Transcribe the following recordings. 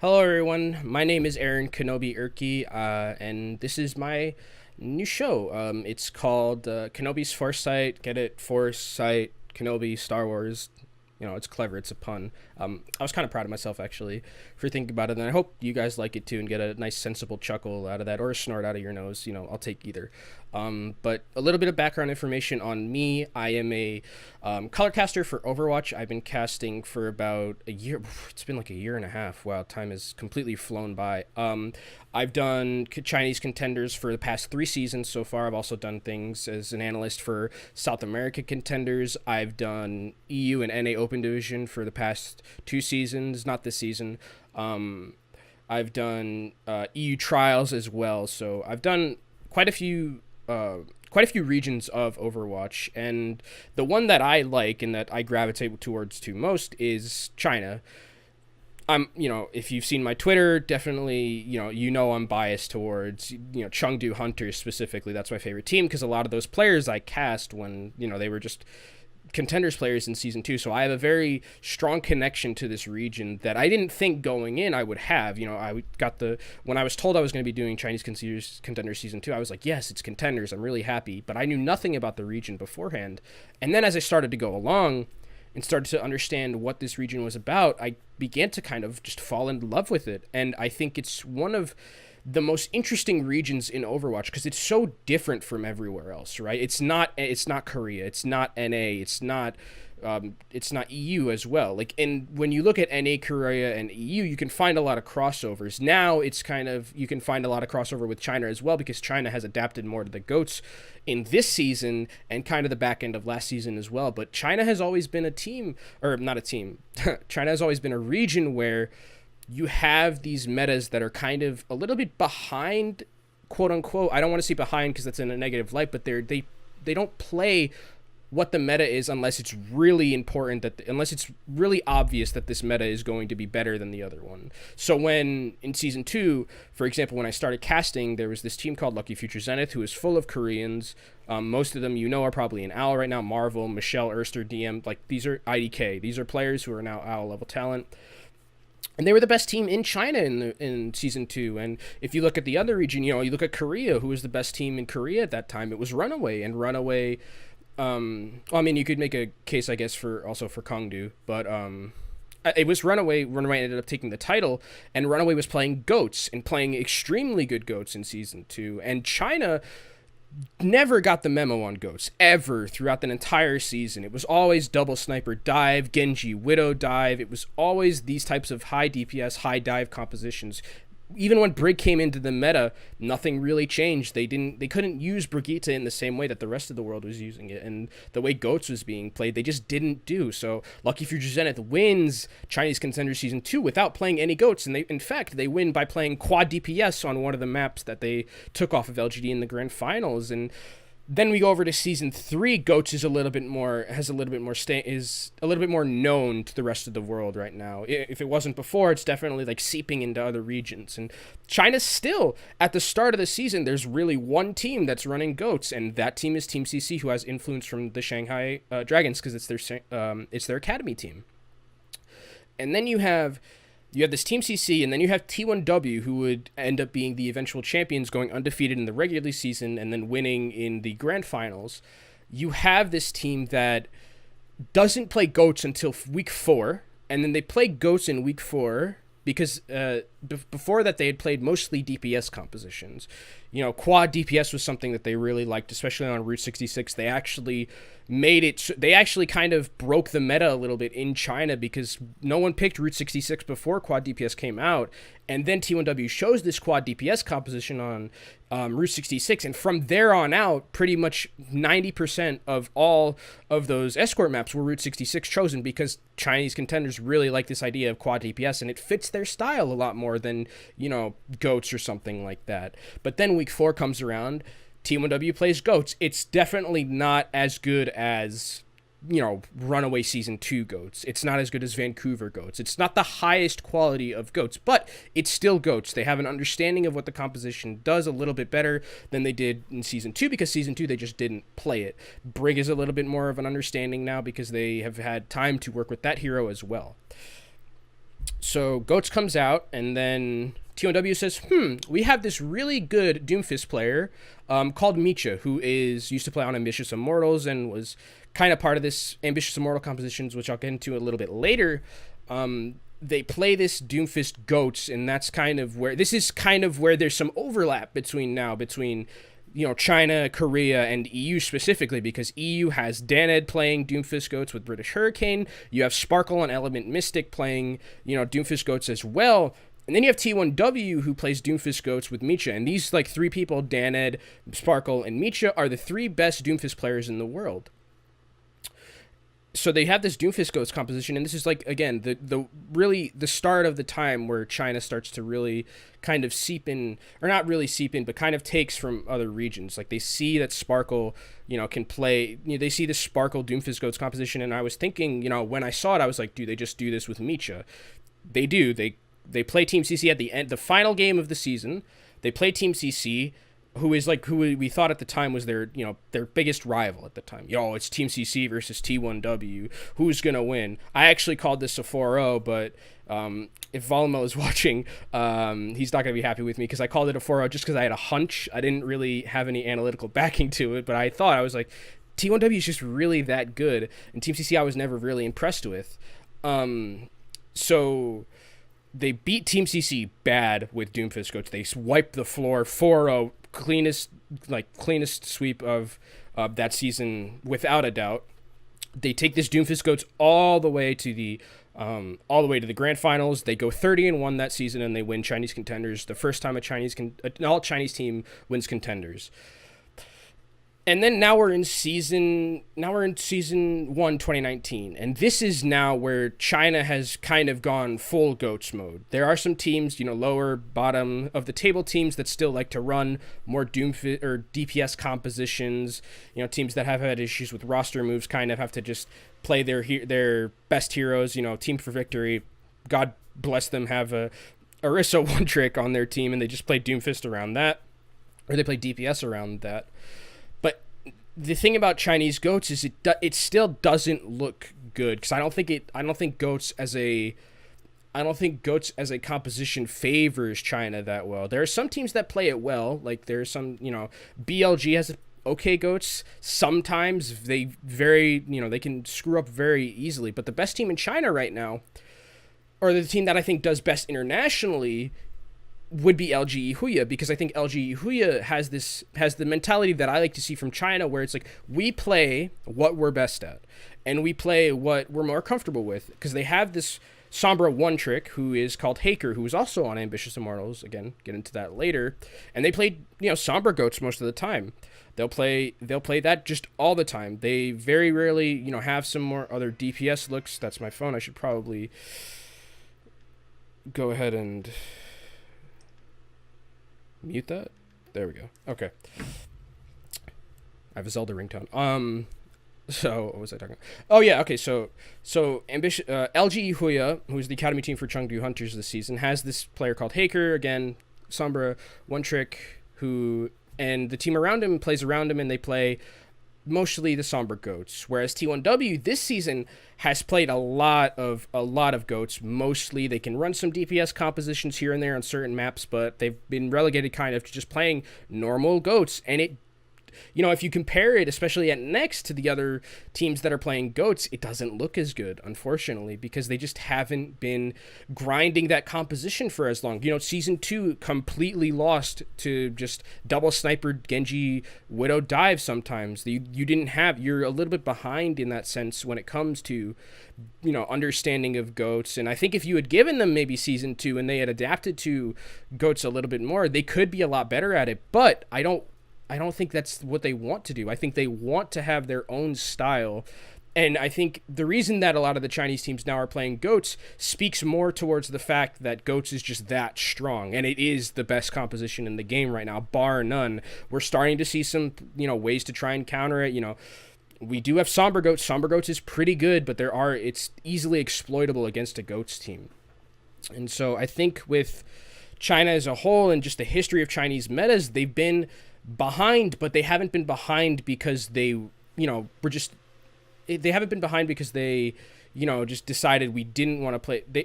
Hello, everyone. My name is Aaron Kenobi Urki, and this is my new show. It's called Kenobi's Foresight. Get it? Foresight, Kenobi, Star Wars. It's clever. It's a pun. I was kind of proud of myself, actually, for thinking about it, and I hope you guys like it, too, and get a nice, sensible chuckle out of that, or a snort out of your nose. I'll take either. But a little bit of background information on me. I am a color caster for Overwatch. I've been casting for about a year. It's been like a year and a half. Wow, time has completely flown by. I've done Chinese Contenders for the past 3 seasons so far. I've also done things as an analyst for South America Contenders. I've done EU and NA Open Division for the past 2 seasons, not this season. I've done EU trials as well. So I've done quite a few regions of Overwatch, and the one that I like and that I gravitate towards to most is China. If you've seen my Twitter, definitely, I'm biased towards, Chengdu Hunters specifically. That's my favorite team because a lot of those players I cast when, they were just Contenders players in season 2. So I have a very strong connection to this region that I didn't think going in I would have. When I was told I was going to be doing Chinese Contenders season 2, I was like, yes, it's Contenders. I'm really happy. But I knew nothing about the region beforehand. And then as I started to go along and started to understand what this region was about, I began to kind of just fall in love with it. And I think it's one of the most interesting regions in Overwatch because it's so different from everywhere else, right? It's not Korea, it's not NA, it's not EU as well. And when you look at NA, Korea, and EU, you can find a lot of crossovers. Now you can find a lot of crossover with China as well because China has adapted more to the GOATs in this season and kind of the back end of last season as well. But China has always been a team, or not a team. China has always been a region where you have these metas that are kind of a little bit behind, quote unquote. I don't want to say behind because that's in a negative light, but they don't play what the meta is unless it's really important, unless it's really obvious that this meta is going to be better than the other one. So when in season 2, for example, when I started casting, there was this team called Lucky Future Zenith who is full of Koreans. Most of them are probably in OWL right now. Marvel, Michelle, Erster, DM, these are IDK. These are players who are now OWL level talent. And they were the best team in China in season 2. And if you look at the other region, you look at Korea, who was the best team in Korea at that time. It was Runaway, and Runaway. You could make a case, I guess, for Kongdu, but it was Runaway. Runaway ended up taking the title, and Runaway was playing GOATs and playing extremely good GOATs in season 2. And China never got the memo on GOATs ever throughout the entire season. It was always double sniper dive, Genji Widow dive. It was always these types of high DPS, high dive compositions. Even when Brig came into the meta, nothing really changed. They couldn't use Brigitte in the same way that the rest of the world was using it, and the way GOATs was being played, they just didn't do. So Lucky Future Zenith wins Chinese Contender Season 2 without playing any GOATs, and they win by playing quad DPS on one of the maps that they took off of LGD in the grand finals. And then we go over to season 3. GOATs is a little bit more known to the rest of the world right now. If it wasn't before, it's definitely seeping into other regions. And China's still at the start of the season. There's really one team that's running GOATs, and that team is Team CC, who has influence from the Shanghai Dragons because it's their academy team. And then you have this Team CC, and then you have T1W, who would end up being the eventual champions, going undefeated in the regular season and then winning in the grand finals. You have this team that doesn't play GOATs until week 4, and then they play GOATs in week 4 because before that they had played mostly DPS compositions. Quad DPS was something that they really liked, especially on Route 66. They actually kind of broke the meta a little bit in China because no one picked Route 66 before Quad DPS came out. And then T1W shows this Quad DPS composition on Route 66. And from there on out, pretty much 90% of all of those escort maps were Route 66 chosen because Chinese Contenders really like this idea of Quad DPS, and it fits their style a lot more than, GOATs or something like that. But then week 4 comes around, T1W plays GOATs. It's definitely not as good as, Runaway Season 2 GOATs. It's not as good as Vancouver GOATs. It's not the highest quality of GOATs, but it's still GOATs. They have an understanding of what the composition does a little bit better than they did in Season 2 because Season 2 they just didn't play it. Brig is a little bit more of an understanding now because they have had time to work with that hero as well. So Goats comes out, and then T1W says, we have this really good Doomfist player called Micha, who used to play on Ambitious Immortals and was kind of part of this Ambitious Immortal compositions, which I'll get into a little bit later. They play this Doomfist Goats, and this is kind of where there's some overlap between China, Korea, and EU specifically, because EU has Daned playing Doomfist Goats with British Hurricane. You have Sparkle and Element Mystic playing, Doomfist Goats as well. And then you have T1W who plays Doomfist Goats with Micha. And these three people, Daned, Sparkle, and Micha, are the three best Doomfist players in the world. So they have this Doomfist Goats composition, and this is again the start of the time where China starts to really kind of seep in, or not really seep in, but kind of takes from other regions. They see that Sparkle, can play. They see the Sparkle Doomfist Goats composition, and I was thinking, when I saw it, I was like, do they just do this with Micha? They do. They play Team CC at the end, the final game of the season. They play Team CC, who we thought at the time was their biggest rival at the time. It's Team CC versus T1W. Who's going to win? I actually called this a 4-0, but if Volmo is watching, he's not going to be happy with me because I called it a 4-0 just because I had a hunch. I didn't really have any analytical backing to it, but I was like, T1W is just really that good, and Team CC I was never really impressed with. So they beat Team CC bad with Doomfist Goats. They wiped the floor 4-0. Cleanest sweep of that season without a doubt. They take this Doomfist Goats all the way to the grand finals. They go 30-1 that season, and they win Chinese Contenders. The first time an all Chinese team wins Contenders. And then now we're in season 1, 2019, and this is now where China has kind of gone full Goats mode. There are some teams, lower bottom of the table teams that still like to run more Doomfist or DPS compositions. Teams that have had issues with roster moves kind of have to just play their best heroes. Team for Victory, God bless them, have a Orisa one trick on their team, and they just play Doomfist around that, or they play DPS around that. The thing about Chinese Goats is it still doesn't look good, because I don't think Goats as a composition favors China that well. There are some teams that play it well, there's some, BLG has okay Goats. Sometimes they they can screw up very easily, but the best team in China right now, or the team that I think does best internationally, would be LG Huya, because I think LG Huya has the mentality that I like to see from China, where it's we play what we're best at, and we play what we're more comfortable with, because they have this Sombra one trick who is called Haker, who is also on Ambitious Immortals. Again, get into that later. And they play Sombra Goats most of the time. They'll play that just all the time. They very rarely have some more other DPS looks. That's my phone. I should probably go ahead and mute that. There we go. Okay. I have a Zelda ringtone. So what was I talking about? Oh yeah. Okay. So LG Huya, who's the academy team for Chengdu Hunters this season, has this player called Haker. Again, Sombra one trick, and the team around him plays around him, and they play mostly the Sombra Goats, whereas T1W this season has played a lot of Goats. Mostly they can run some DPS compositions here and there on certain maps, but they've been relegated kind of to just playing normal Goats. And it, if you compare it, especially at Next, to the other teams that are playing Goats, it doesn't look as good, unfortunately, because they just haven't been grinding that composition for as long. Season 2 completely lost to just double sniper Genji Widow dive sometimes. You're a little bit behind in that sense when it comes to, understanding of Goats. And I think if you had given them maybe Season 2 and they had adapted to Goats a little bit more, they could be a lot better at it. But I don't think that's what they want to do. I think they want to have their own style. And I think the reason that a lot of the Chinese teams now are playing Goats speaks more towards the fact that Goats is just that strong. And it is the best composition in the game right now, bar none. We're starting to see some, ways to try and counter it. We do have Sombra Goats. Sombra Goats is pretty good, but it's easily exploitable against a Goats team. And so I think with China as a whole and just the history of Chinese metas, they've been behind, but they haven't been behind because they haven't been behind because they, just decided we didn't want to play. They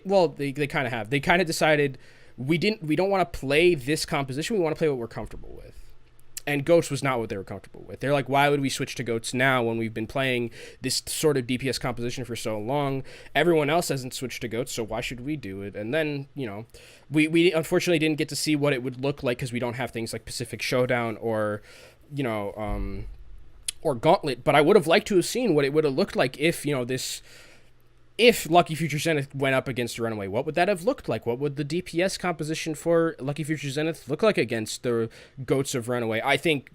kind of have. They kind of decided we don't want to play this composition. We want to play what we're comfortable with. And goats was not what they were comfortable with. They're like, why would we switch to goats now when we've been playing this sort of DPS composition for so long? Everyone else hasn't switched to goats, so why should we do it? And then, we unfortunately didn't get to see what it would look like because we don't have things like Pacific Showdown or, or Gauntlet. But I would have liked to have seen what it would have looked like if Lucky Future Zenith went up against Runaway. What would that have looked like? What would the DPS composition for Lucky Future Zenith look like against the Goats of Runaway? I think,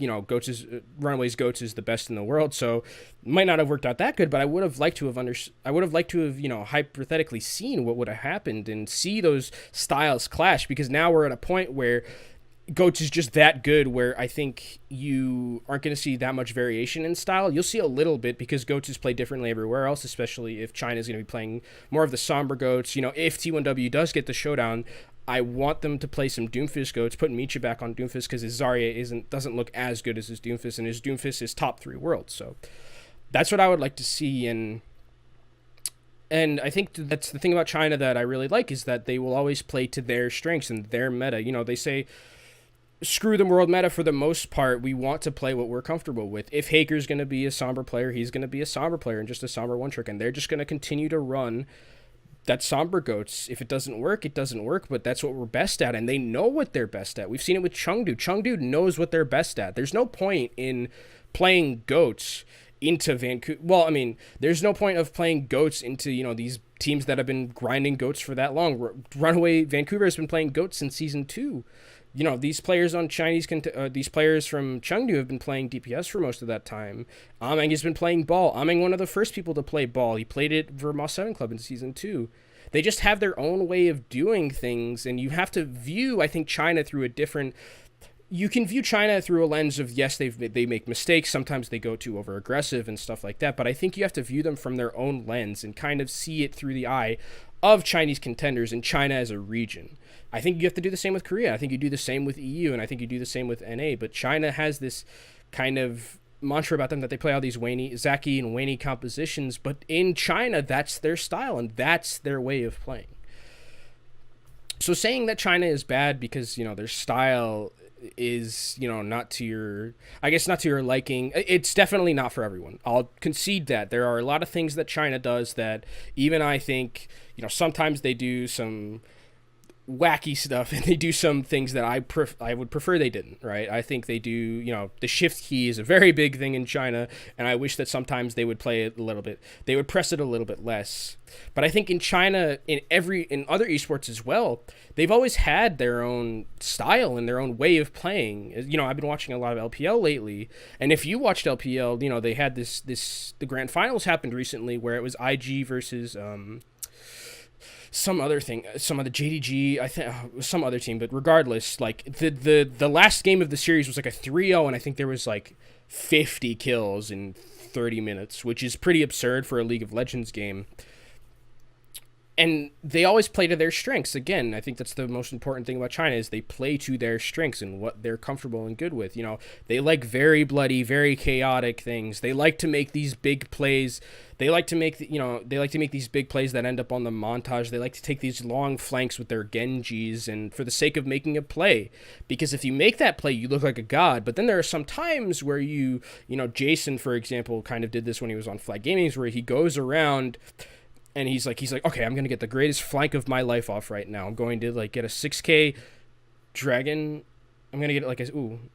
Runaway's Goats is the best in the world, so it might not have worked out that good, but I would have liked to have hypothetically seen what would have happened and see those styles clash, because now we're at a point where Goats is just that good where I think you aren't going to see that much variation in style. You'll see a little bit because Goats is played differently everywhere else, especially if China's going to be playing more of the somber Goats. If T1W does get the showdown, I want them to play some Doomfist Goats, put Micha back on Doomfist because his Zarya doesn't look as good as his Doomfist, and his Doomfist is top 3 worlds. So that's what I would like to see. And I think that's the thing about China that I really like, is that they will always play to their strengths and their meta. They say, screw the world meta for the most part. We want to play what we're comfortable with. If Haker's going to be a somber player, he's going to be a somber player and just a somber one trick. And they're just going to continue to run that somber Goats. If it doesn't work, it doesn't work, but that's what we're best at. And they know what they're best at. We've seen it with Chengdu. Chengdu knows what they're best at. There's no point in playing Goats into Vancouver. Well, I mean, there's no point of playing Goats into, these teams that have been grinding Goats for that long. Runaway Vancouver has been playing Goats since season 2. These players on these players from Chengdu have been playing DPS for most of that time. Ameng has been playing Ball. Ameng, one of the first people to play Ball. He played it for Moss 7 Club in Season 2. They just have their own way of doing things, and you have to view, I think, China through a different... You can view China through a lens of, yes, they make mistakes. Sometimes they go too over-aggressive and stuff like that, but I think you have to view them from their own lens and kind of see it through the eye of Chinese contenders and China as a region. I think you have to do the same with Korea. I think you do the same with EU, and I think you do the same with NA. But China has this kind of mantra about them that they play all these Zaki and Waney compositions. But in China, that's their style, and that's their way of playing. So saying that China is bad because, their style is, not to your liking, it's definitely not for everyone. I'll concede that. There are a lot of things that China does that even I think, sometimes they do some wacky stuff, and they do some things that I would prefer they didn't, right? I think they do, the shift key is a very big thing in China, and I wish that sometimes they would play it a little bit, they would press it a little bit less. But I think in China, in other esports as well, they've always had their own style and their own way of playing. I've been watching a lot of LPL lately, and if you watched LPL, they had the grand finals happened recently where it was IG versus some other JDG, I think, some other team, but regardless, like the last game of the series was like a 3-0, and I think there was like 50 kills in 30 minutes, which is pretty absurd for a League of Legends game. And they always play to their strengths. Again, I think that's the most important thing about China, is they play to their strengths and what they're comfortable and good with. They like very bloody, very chaotic things. They like to make these big plays. They like to make these big plays that end up on the montage. They like to take these long flanks with their Genjis, and for the sake of making a play. Because if you make that play, you look like a god. But then there are some times where Jason, for example, kind of did this when he was on Flag Gaming, where he goes around and he's like, okay, I'm going to get the greatest flank of my life off right now. I'm going to get a 6K dragon. I'm going to get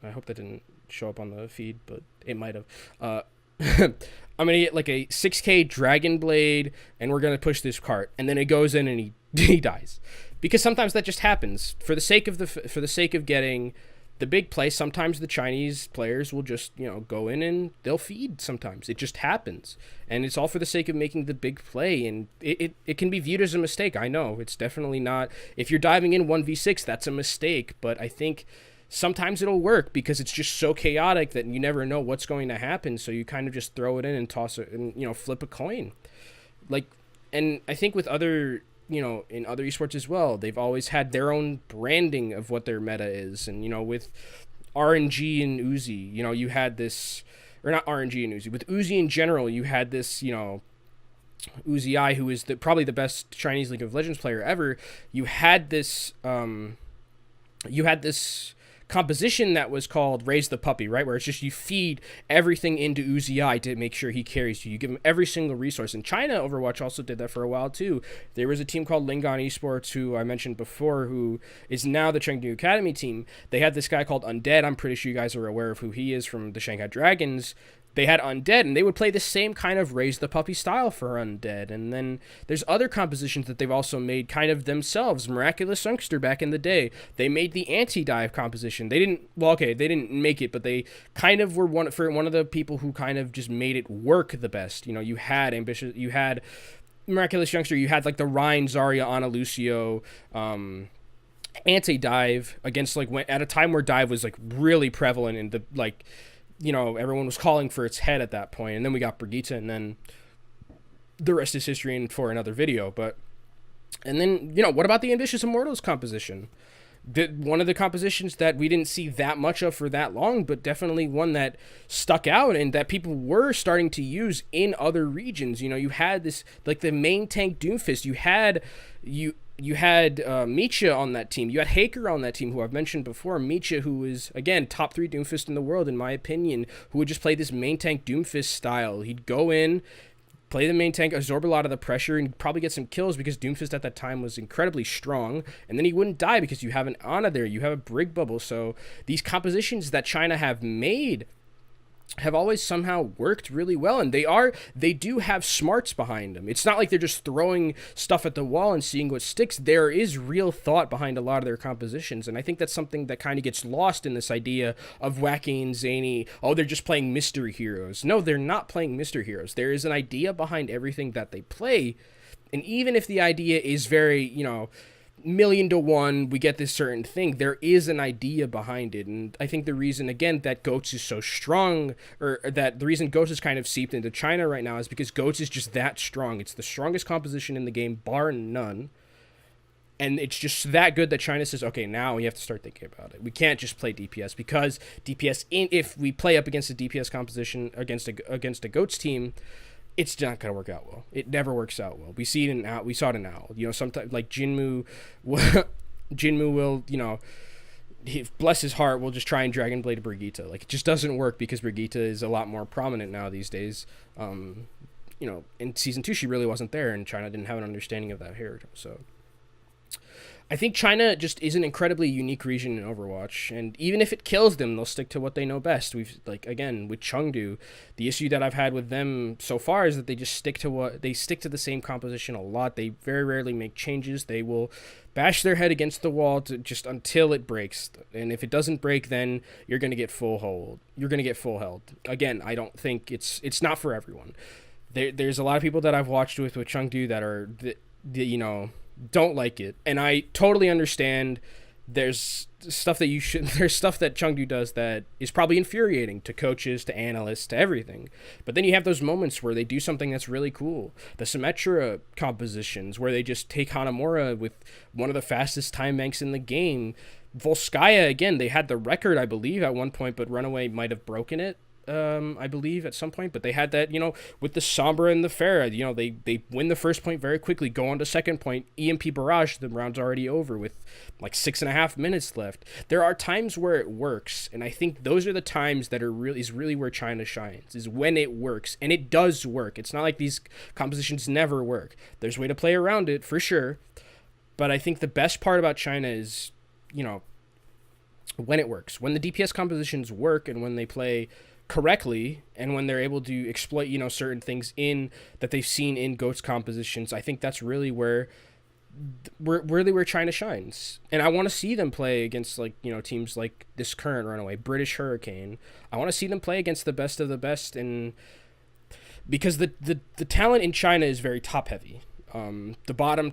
I hope that didn't show up on the feed, but it might have. I'm going to get a 6K dragon blade, and we're going to push this cart. And then it goes in and he dies. Because sometimes that just happens. For the sake of getting the big play, sometimes the Chinese players will just, go in and they'll feed sometimes. It just happens. And it's all for the sake of making the big play. And it can be viewed as a mistake. I know. It's definitely not. If you're diving in 1v6, that's a mistake. But I think sometimes it'll work because it's just so chaotic that you never know what's going to happen. So you kind of just throw it in and toss it and, flip a coin. And I think with other... in other esports as well, they've always had their own branding of what their meta is. And, with RNG and Uzi, you had this, or not RNG and Uzi, with Uzi in general, you had this, Uzi, who is probably the best Chinese League of Legends player ever, you had this composition that was called Raise the Puppy, right? Where it's just you feed everything into Uzi to make sure he carries you. You give him every single resource. And China Overwatch also did that for a while too. There was a team called Lingon Esports, who I mentioned before, who is now the Chengdu Academy team. They had this guy called Undead. I'm pretty sure you guys are aware of who he is from the Shanghai Dragons. They had Undead, and they would play the same kind of Raise the Puppy style for Undead. And then there's other compositions that they've also made kind of themselves. Miraculous Youngster back in the day, they made the anti-dive composition. They didn't make it, but they kind of were one of the people who kind of just made it work the best. You had Miraculous Youngster, you had like the Rhine, Zarya, Ana Lucio, anti-dive against at a time where dive was like really prevalent in the everyone was calling for its head at that point. And then we got Brigitte, and then the rest is history and for another video. And then, what about the Ambitious Immortals composition? One of the compositions that we didn't see that much of for that long, but definitely one that stuck out and that people were starting to use in other regions. You had this, like the main tank Doomfist. You had Micha on that team. You had Haker on that team, who I've mentioned before. Micha, who is, again, top 3 Doomfist in the world, in my opinion, who would just play this main tank Doomfist style. He'd go in, play the main tank, absorb a lot of the pressure, and probably get some kills because Doomfist at that time was incredibly strong. And then he wouldn't die because you have an Ana there. You have a Brig Bubble. So these compositions that China have made have always somehow worked really well, and they do have smarts behind them. It's not like they're just throwing stuff at the wall and seeing what sticks. There is real thought behind a lot of their compositions, and I think that's something that kind of gets lost in this idea of wacky and zany, they're just playing mystery heroes. No, they're not playing mystery heroes. There is an idea behind everything that they play, and even if the idea is very, 1,000,000 to 1, we get this certain thing, there is an idea behind it. And I think the reason, again, that GOATS is so strong, or that the reason GOATS is kind of seeped into China right now, is because GOATS is just that strong. It's the strongest composition in the game, bar none. And it's just that good that China says, okay, now we have to start thinking about it. We can't just play DPS, because DPS, if we play up against a DPS composition against a GOATS team, it's not going to work out well. It never works out well. We saw it in Owl. Sometimes like Jinmu will, bless his heart, will just try and Dragon Blade Brigitte. Like, it just doesn't work because Brigitte is a lot more prominent now these days. In Season 2, she really wasn't there, and China didn't have an understanding of that here. So I think China just is an incredibly unique region in Overwatch, and even if it kills them, they'll stick to what they know best. Again, with Chengdu, the issue that I've had with them so far is that they just stick to the same composition a lot. They very rarely make changes. They will bash their head against the wall until it breaks, and if it doesn't break, then you're going to get full hold. You're going to get full held. Again, I don't think it's not for everyone. There's a lot of people that I've watched with Chengdu that are don't like it, and I totally understand. There's stuff that Chengdu does that is probably infuriating to coaches, to analysts, to everything. But then you have those moments where they do something that's really cool. The Symmetra compositions, where they just take Hanamura with one of the fastest time banks in the game. Volskaya, again, they had the record, I believe, at one point, but Runaway might have broken it. I believe at some point, but they had that, with the Sombra and the Pharah, they win the first point very quickly, go on to second point, EMP barrage, the round's already over with like 6.5 minutes left. There are times where it works, and I think those are the times that is really where China shines, is when it works, and it does work. It's not like these compositions never work. There's a way to play around it, for sure, but I think the best part about China is, when it works, when the DPS compositions work, and when they play correctly, and when they're able to exploit certain things that they've seen in GOATS compositions. I think that's really where China shines, and I want to see them play against teams like this current Runaway, British Hurricane. I want to see them play against the best of the best, and because the talent in China is very top heavy. The bottom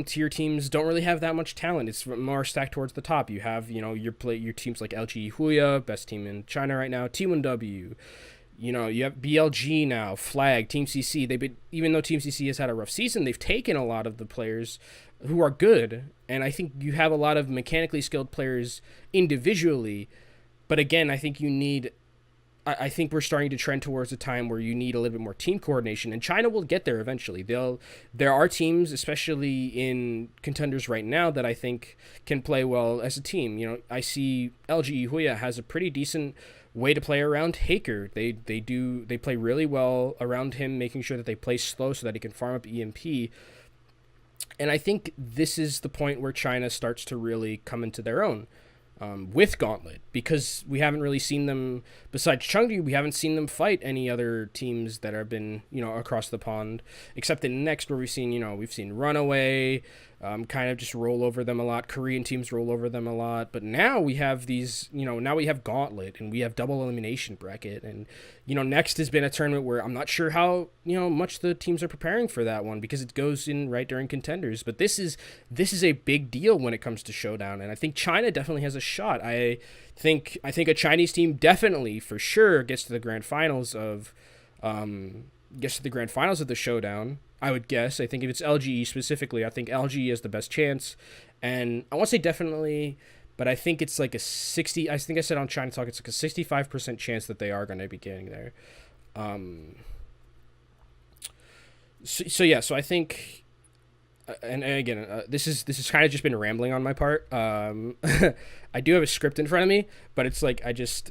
tier teams don't really have that much talent. It's more stacked towards the top. You have, your teams like LG Huya, best team in China right now, T1W. You have BLG now, Flag, Team CC. Even though Team CC has had a rough season, they've taken a lot of the players who are good. And I think you have a lot of mechanically skilled players individually. But again, I think you need I think we're starting to trend towards a time where you need a little bit more team coordination, and China will get there eventually. There are teams, especially in contenders right now, that I think can play well as a team. I see LG Huya has a pretty decent way to play around Haker. They play really well around him, making sure that they play slow so that he can farm up EMP. And I think this is the point where China starts to really come into their own. With Gauntlet, because we haven't really seen them, besides Chengdu, we haven't seen them fight any other teams that have been, across the pond, except in Next, where we've seen Runaway, kind of just roll over them a lot. Korean teams roll over them a lot. But now we have these, now we have Gauntlet, and we have double elimination bracket. And, Next has been a tournament where I'm not sure how, much the teams are preparing for that one, because it goes in right during Contenders. But this is a big deal when it comes to Showdown. And I think China definitely has a shot. I think a Chinese team definitely, for sure, gets to the grand finals of the Showdown. I would guess. I think if it's LGE specifically, I think LGE has the best chance. And I won't say definitely, but I think it's like a 60. I think I said on China Talk, it's like a 65% chance that they are going to be getting there. So I think. And again, this is kind of just been rambling on my part. I do have a script in front of me, but it's like it's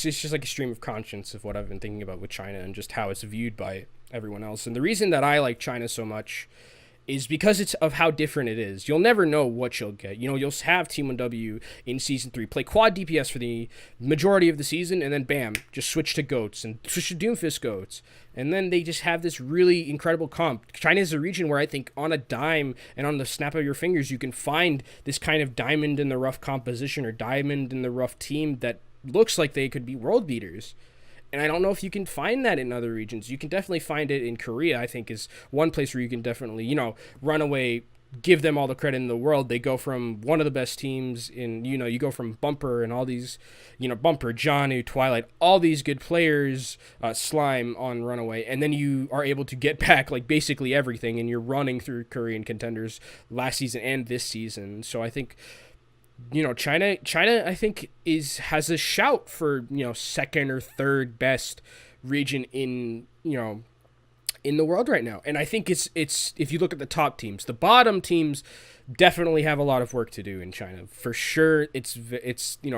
just like a stream of conscience of what I've been thinking about with China and just how it's viewed by everyone else. And the reason that I like China so much is because it's of how different it is. You'll never know what you'll get. You'll have Team 1W in Season 3 play quad DPS for the majority of the season, and then bam, just switch to Goats and switch to Doomfist Goats. And then they just have this really incredible comp. China is a region where I think on a dime and on the snap of your fingers, you can find this kind of diamond in the rough composition or diamond in the rough team that looks like they could be world beaters. And I don't know if you can find that in other regions. You can definitely find it in Korea, I think, is one place where you can definitely, Runaway, give them all the credit in the world. They go from one of the best teams in, you go from Bumper and all these, Bumper, Janu, Twilight, all these good players, Slime on Runaway. And then you are able to get back, like, basically everything, and you're running through Korean contenders last season and this season. So I think, China I think has a shout for, second or third best region in the world right now. And I think it's if you look at the top teams, the bottom teams definitely have a lot of work to do in China. For sure, it's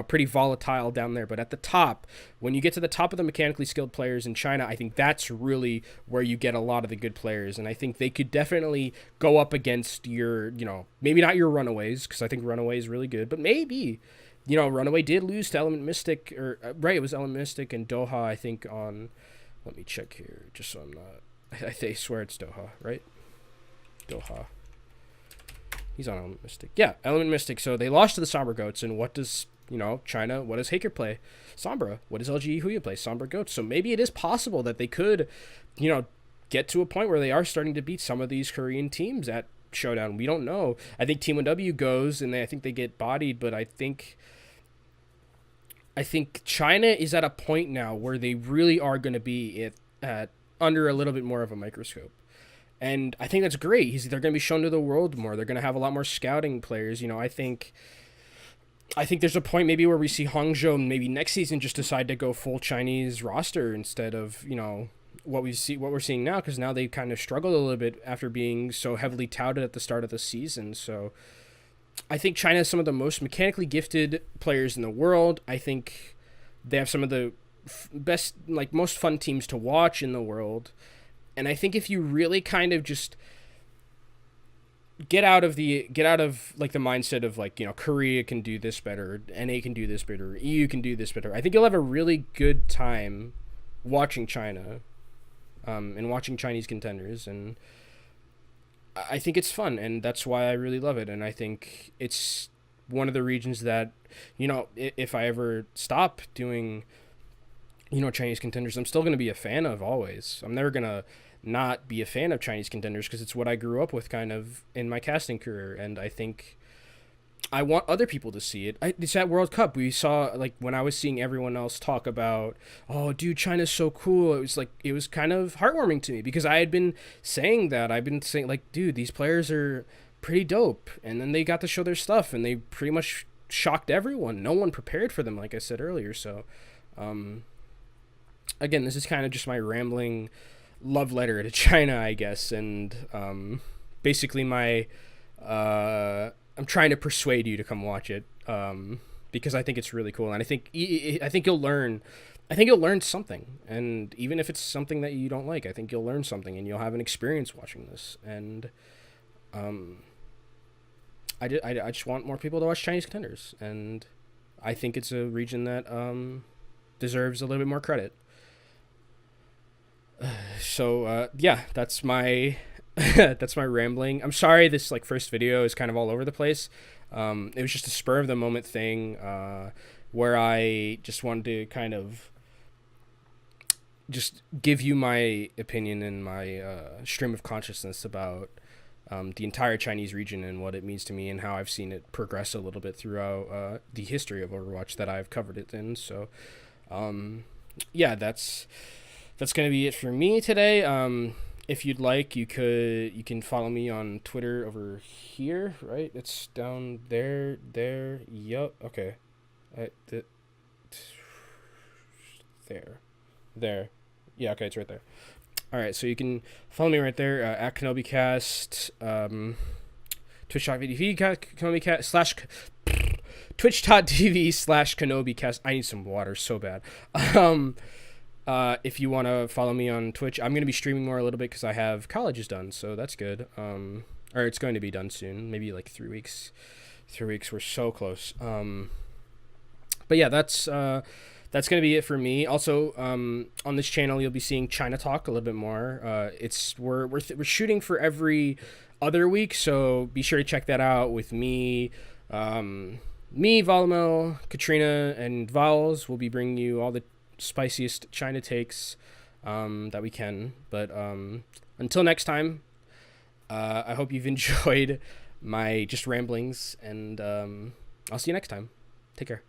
pretty volatile down there, but at the top, when you get to the top of the mechanically skilled players in China, I think that's really where you get a lot of the good players. And I think they could definitely go up against your, maybe not your Runaways, because I think Runaway is really good, but maybe, Runaway did lose to Element Mystic, or right, it was Element Mystic and Doha, I think, on, let me check here, just so I'm not, I swear it's Doha, right? Doha. He's on Element Mystic. Yeah, Element Mystic. So they lost to the Sombra Goats. And what does, China, what does Haker play? Sombra. What does LGE Huya play? Sombra Goats. So maybe it is possible that they could, get to a point where they are starting to beat some of these Korean teams at Showdown. We don't know. I think Team 1W goes and I think they get bodied, but I think China is at a point now where they really are going to be at under a little bit more of a microscope. And I think that's great. They're going to be shown to the world more. They're going to have a lot more scouting players. I think there's a point maybe where we see Hangzhou maybe next season just decide to go full Chinese roster instead of, what we're seeing now, because now they kind of struggled a little bit after being so heavily touted at the start of the season. So I think China has some of the most mechanically gifted players in the world. I think they have some of the best, like, most fun teams to watch in the world. And I think if you really kind of just get out of like the mindset of like, Korea can do this better, NA can do this better, EU can do this better, I think you'll have a really good time watching China, and watching Chinese contenders. And I think it's fun, and that's why I really love it. And I think it's one of the regions that, if I ever stop doing, Chinese contenders, I'm still going to be a fan of always. I'm never going to not be a fan of Chinese contenders because it's what I grew up with kind of in my casting career. And I think I want other people to see it. It's at World Cup. We saw, like, when I was seeing everyone else talk about, oh, dude, China's so cool. It was kind of heartwarming to me because I had been saying that. I've been saying, like, dude, these players are pretty dope. And then they got to show their stuff and they pretty much shocked everyone. No one prepared for them, like I said earlier. So, again, this is kind of just my rambling love letter to China, I guess, and basically my I'm trying to persuade you to come watch it, because I think it's really cool, and I think you'll learn. I think you'll learn something, and even if it's something that you don't like, I think you'll learn something, and you'll have an experience watching this. And um, I just want more people to watch Chinese Contenders, and I think it's a region that deserves a little bit more credit. So yeah, that's my that's my rambling. I'm sorry this like first video is kind of all over the place. It was just a spur of the moment thing, where I just wanted to kind of just give you my opinion and my stream of consciousness about the entire Chinese region and what it means to me and how I've seen it progress a little bit throughout the history of Overwatch that I've covered it in. So yeah, that's gonna be it for me today. If you'd like, you can follow me on Twitter over here, right? It's down there. There. Yup. Okay. There. There. Yeah. Okay. It's right there. All right. So you can follow me right there at KenobiCast. Twitch.tv KenobiCast slash Twitch.tv/KenobiCast. I need some water so bad. If you want to follow me on Twitch, I'm going to be streaming more a little bit because I have colleges done, so that's good. Or it's going to be done soon, maybe like 3 weeks. 3 weeks, we're so close. But yeah, that's going to be it for me. Also, on this channel, you'll be seeing China Talk a little bit more. We're shooting for every other week, so be sure to check that out with me. Volumel, Katrina, and Vowels will be bringing you all the spiciest China takes that we can. But until next time, I hope you've enjoyed my just ramblings, and I'll see you next time. Take care.